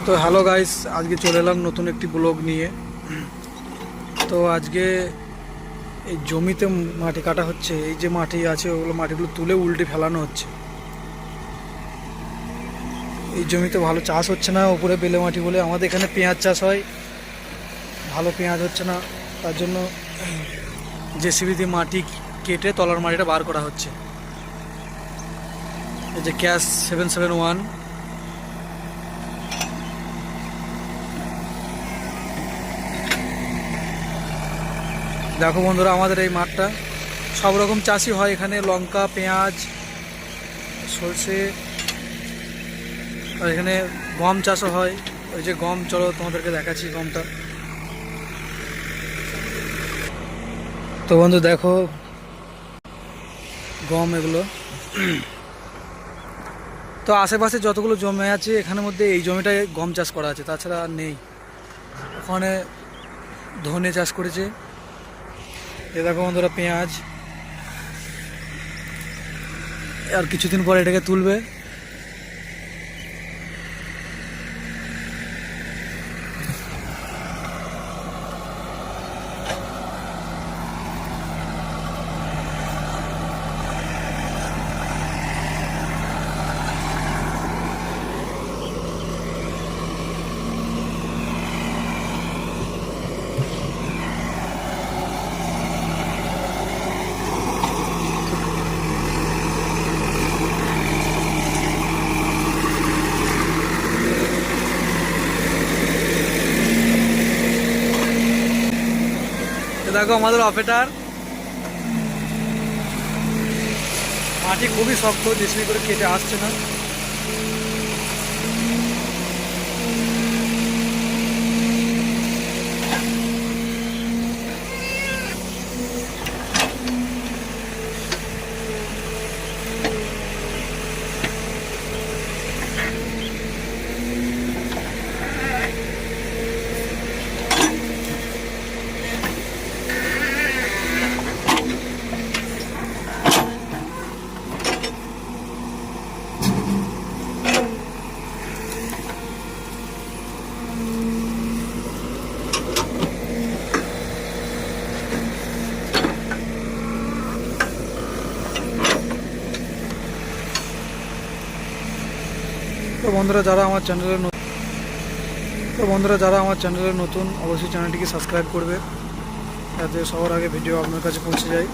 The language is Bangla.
তো হ্যালো গাইস, আজকে চলে এলাম নতুন একটি ব্লগ নিয়ে। তো আজকে এই জমিতে মাটি কাটা হচ্ছে। এই যে মাটি আছে ওগুলো মাটিগুলো তুলে উল্টে ফেলানো হচ্ছে। এই জমিতে ভালো চাষ হচ্ছে না, উপরে বেলে মাটি বলে। আমাদের এখানে পেঁয়াজ চাষ হয়, ভালো পেঁয়াজ হচ্ছে না, তার জন্য জেসিবি দিয়ে মাটি কেটে তলার মাটিটা বার করা হচ্ছে। এই যে ক্যাশ 771। দেখো বন্ধুরা, আমাদের এই মাঠটা সব রকম চাষই হয় এখানে, লঙ্কা, পেঁয়াজ, সর্ষে, আর এখানে গম চাষও হয়। ওই যে গম, চলো তোমাদেরকে দেখাচ্ছি গমটা। তো বন্ধু দেখো গম এগুলো। তো আশেপাশে যতগুলো জমি আছে এখানের মধ্যে এই জমিটায় গম চাষ করা আছে, তাছাড়া আর নেই। ওখানে ধনে চাষ করেছে। এ দেখো বন্ধুরা পেঁয়াজ, আর কিছুদিন পরে এটাকে তুলবে। এ দেখো আমাদের অপারেটর, মাটি খুবই শক্ত, জেসিবি করে কেটে আসছে না। তো বন্ধুরা যারা আমার চ্যানেলে নতুন অবশ্যই চ্যানেলটিকে সাবস্ক্রাইব করবে, যাতে সবার আগে ভিডিও আপনার কাছে পৌঁছে যায়।